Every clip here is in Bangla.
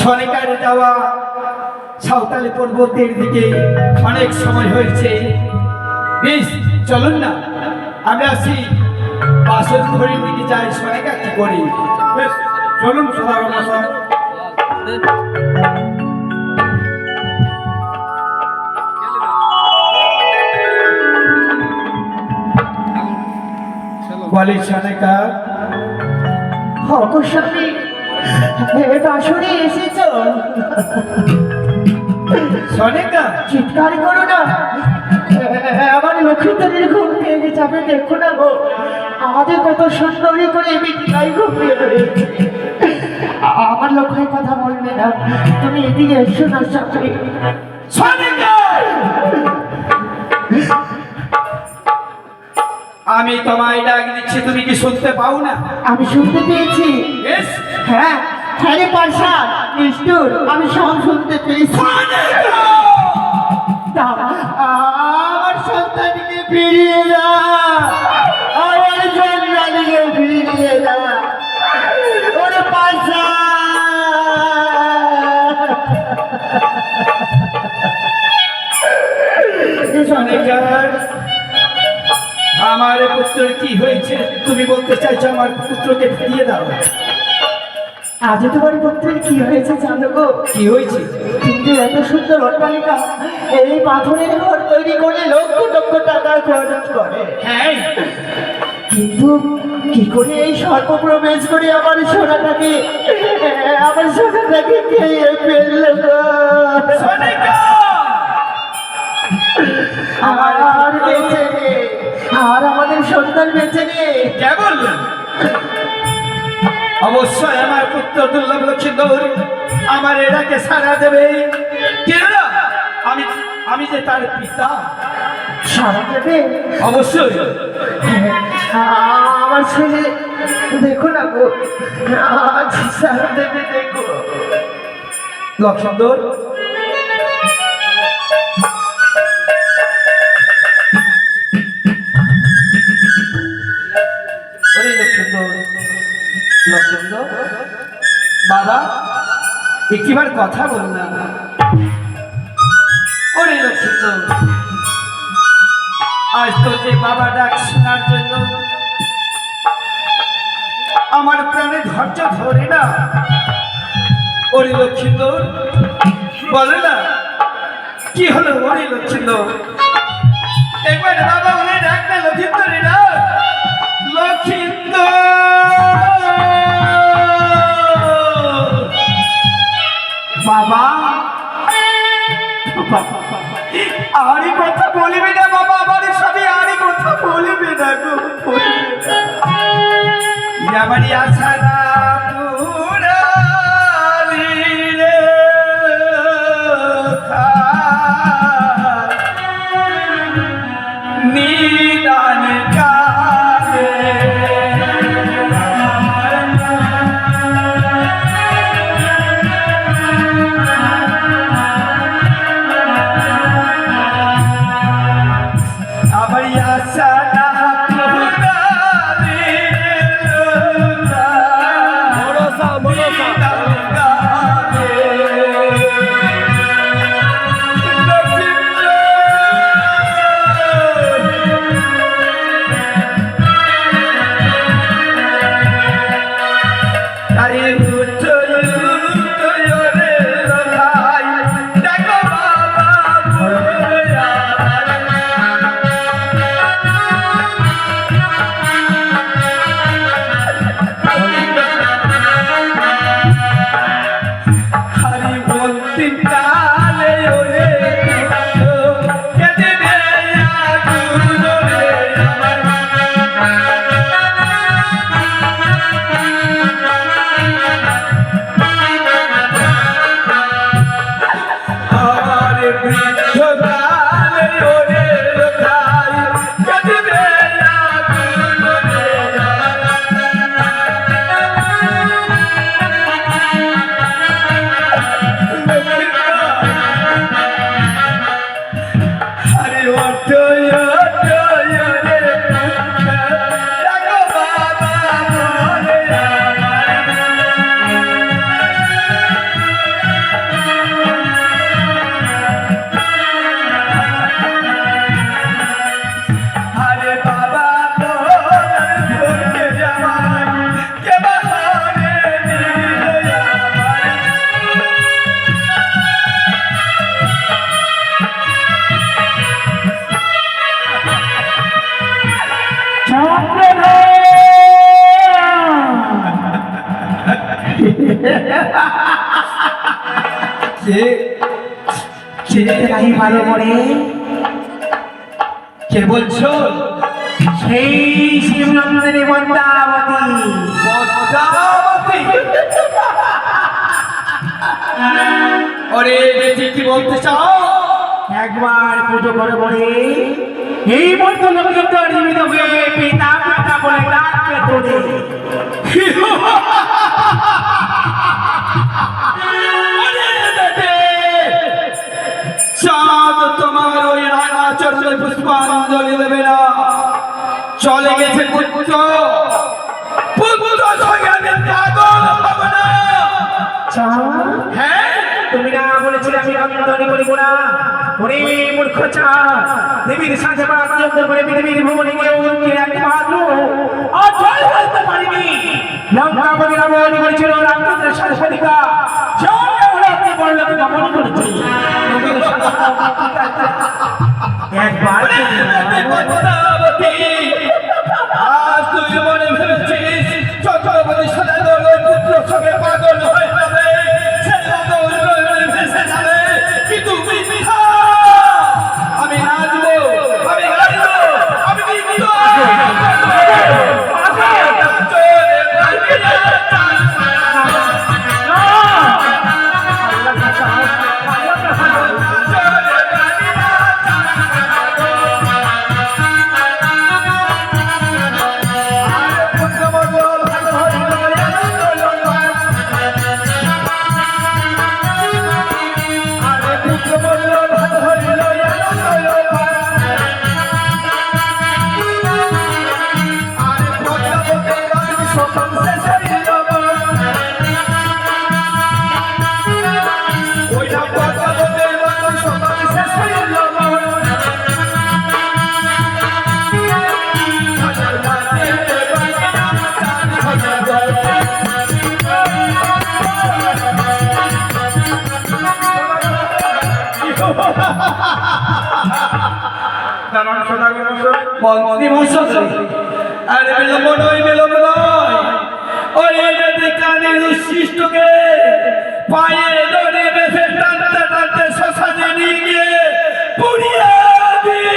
সরকারে যাওয়া সাঁওতালি পর্বতের দিকে অনেক সময় হয়েছে। বেশ চলুন না, আমি আসি বাসন ঘড়ির দিকে যাই, সনেকা কি করি। বেশ চলুন সদাগর মশাই। বলি সনেকা, অবশ্যই বাসনে এসেছ? সনেকা চিৎকার করো না, আমার লক্ষ্মীদের ঘুম ভেঙে যাবে। দেখো না গো, আমাদের কত সুন্দরী করে মিটিকাই ঘুমিয়ে রয়েছে। আমার লক্ষ্যের কথা বলবে না, তুমি এদিকে এসো না সাথে। সনেকা, আমি তোমায় ডাক দিচ্ছি, তুমি কি শুনতে পাও না? আমি শুনতে পেয়েছি। হ্যাঁ হ্যাঁ রে পাশা নিষ্ঠুর, আমি সব শুনতে পেয়েছি। আমার সন্তানকে ফিরিয়ে দাও, আমার সন্তানকে ফিরিয়ে দাও। ওরে পাশা, আমার পুত্রের কি হয়েছে তুমি বলতে চাইছো? আমার পুত্রকে ফিরিয়ে দাও। আজ তোমার পুত্রের কি হয়েছে জানো গো? কি হয়েছে? কিন্তু এত সুন্দর অট্টালিকা, এই পাথরের ঘর তৈরি করে লক্ষ লক্ষ টাকা খরচ করে। হ্যাঁ, কিন্তু কি করে এই সর্প প্রবেশ করে আমার সোনাটাকে খেয়ে ফেলল গো? আর বেঁচে নে, আর আমাদের সন্তান বেঁচে নে। কে বললেন? অবশ্যই আমার পুত্র দুর্লভ লক্ষ্মীন্দর আমার এরাকে সারা দেবে। আমি যে তার পিতা, সারা দেবে? অবশ্যই। আমার ছেলে দেখো না গো, আজ সারা দেবে, দেখো। লক্ষিন্দর, ওরে লক্ষিন্দর, লক্ষিন্দর, বাবা একটিবার কথা বল না। ওরে লক্ষিন্দর, আজ তো যে বাবা ডাক শোনার জন্য আমার প্রাণে ধৈর্য ধরে না। ওরে লক্ষিন্দর, বলে না কি হলো? ওরে লক্ষিন্দর, একবার বাবা ওরে ডাক না। লক্ষিন্দর, লক্ষিন্দর, বাবা আরই কথা বলবে না বাবা, আমাদের সাথে আরই কথা বলবে না গো, বলবে না। আমারই আশা না পুরালি রে নিদান কালে আমারই আশা না পুরালি কে কে তাই ভালো করে কে বলছো? সেই শিবনন্দিনী বন্দাবতী। পদ্মাবতী? ওরে বেটি কি বলতে চাও? একবার পুজো করে বলে এই মতো লোকযুক্ত জীবিত হয়ে পিতা পিতা বলে ডাকবে তোরে। চাঁদ তোমার ওই রাঙা চরণে পুষ্পাঞ্জলি দেবে না। চলে গেছে পুত্র, পুত্র সঙ্গে আমি পাগল হব না। হ্যাঁ, তুমি না বলেছিলে আমি রন্ধনী করিব না? ওরে মূর্খ চাঁদ, দেবীর সাথে বাদ্যযন্ত্র করে পৃথিবীর ভুবনে গিয়ে একমাত্র অজয় বলতে পারিনি। লঙ্কাপতি রাবণ করেছিল রামচন্দ্রের সাথে সদিকা, আপনি বললেন দমন করেছি। একবার পদ্মাবতী, আজ তুই মনে ভেবেছিস চক্রবর্তী সদাগর পুত্র সঙ্গে পাগল হয়ে যাবে, সে ভেসে যাবে, কিন্তু মিথ্যা। আমি নাচবো, আমি গাইবো, আমি নৃত্য জানান সদাগর মশাই। মন্ত্রী মশাই, আর বিলম্ব নয়, বিলম্ব নয়, ওই যদি কানের উচ্ছিষ্টকে পায়ে ধরে বেঁধে টানতে টানতে শ্মশানে নিয়ে গিয়ে পুড়িয়ে দিই।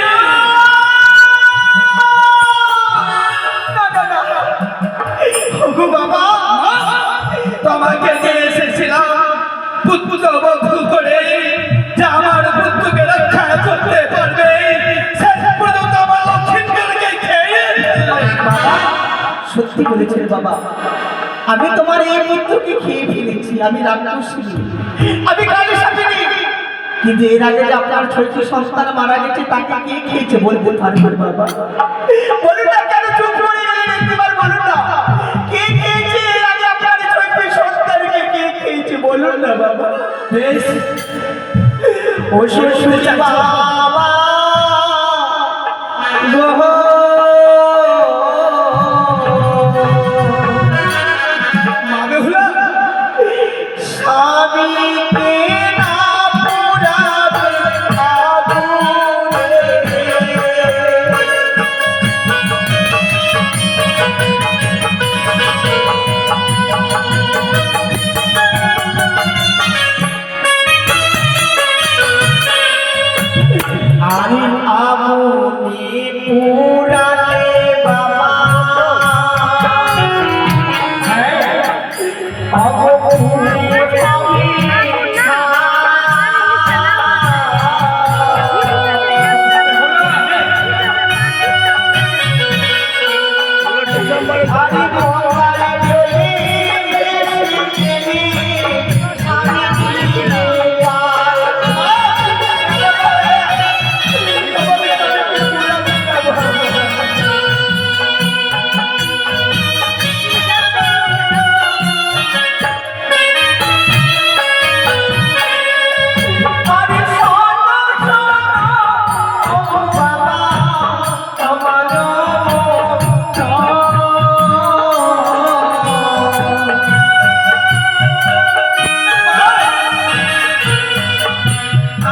ওগো বাবা, তোমাকে নিয়ে এসেছিলাম পুত্র বধূ করে, যে আমার পুত্রকে রক্ষা করতে পারবে। শেষ পর্যন্ত আমার লক্ষ্মীদেরকে খেয়ে বাবা সত্যি বলেছেন বাবা, আমি তোমার এই পুত্রকে খেয়ে ফেলেছি। আমি রাক্ষসিনী, আমি কালী সাথিনী। কিন্তু এর আগে যে আপনার ছোট সন্তান মারা গেছে, তাকে কে খেয়েছে বলতে পারবেন বাবা? বলুন না, কেন চুপ করে গেলেন? একবার বলুন না, কে খেয়েছে এর আগে আপনার ছোট সন্তানকে? কে খেয়েছে বলুন না বাবা। বেশ, ও শ্বশুর বাবা গো, মা বেহুলা, স্বামীকে না পোড়াবে আগুনে। আরে আগুনে পোড়ালে বাবা, আগুনে পাবে ছাই। আরে গঙ্গায় জলে ভেসে গেলে স্বামীকে আরে শোনো শোনো ও বাবা, আমার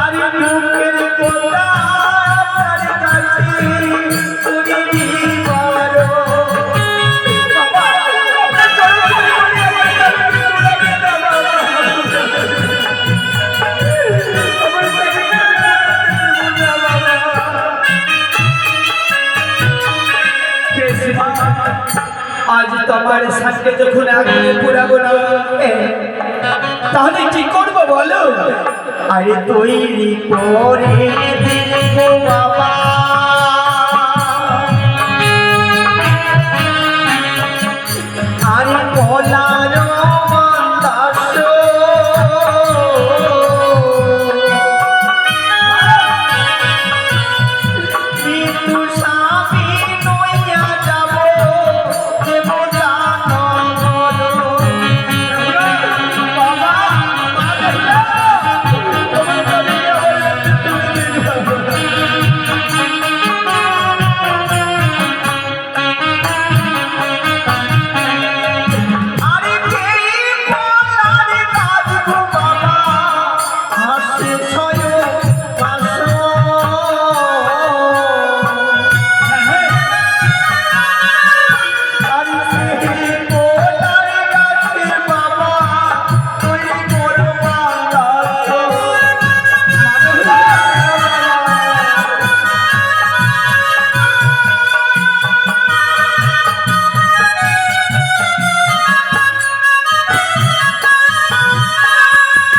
আরে মুখের কথা তার কাছে তুমি দিবারো বাবা। আপনার চরণ ধরে বলি, আমার কাছে তোলাবে না বাবা। আমার কাছে না বাবা। বেশ মা, আজ তোমার সাথে যখন আগুনে পুরাবো না, তাহলে কি করবো বলো? আরে তৈরি করে দিব বাবা, আরে কলার মান্দাস মৃত্যু স্বামী নইয়া যাব দেবতা নগর। বাবা আরে কেই বলারে কাজ গো বাবা, হাসে ছয় পাশো। আরে সেই বলারে কাছে বাবা, তুই মোর বাংলাদেশ।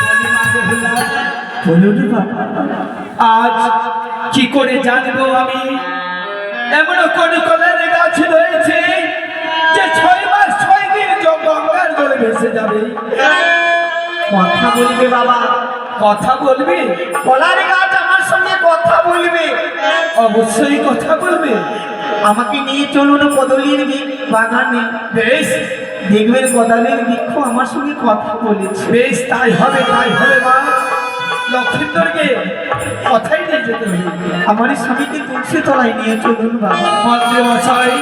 বলি মা বেহুলা, বলুন বাবা। আজ কি করে জানবো আমি এমন কোন কলার গাছ রয়েছে যে 6 মাস 6 দিন গঙ্গার জলে ভেসে যাবে? কথা বলবে বাবা, কথা বলবে? কলার গাছ আমার সঙ্গে কথা বলবে। অবশ্যই কথা বলবে। আমাকে নিয়ে চলুন কদলীর বাগানে, বেশ, দেখবেন কদলীর বৃক্ষ আমার সঙ্গে কথা বলেছে। বেশ, তাই হবে, তাই হবে মা। লক্ষ্মীন্দরকে কথাই নিয়ে যেতে হবে। আমার স্বামীকে তুলসী তলায় নিয়ে চলুন বাবা। মন্ত্রী মশাই,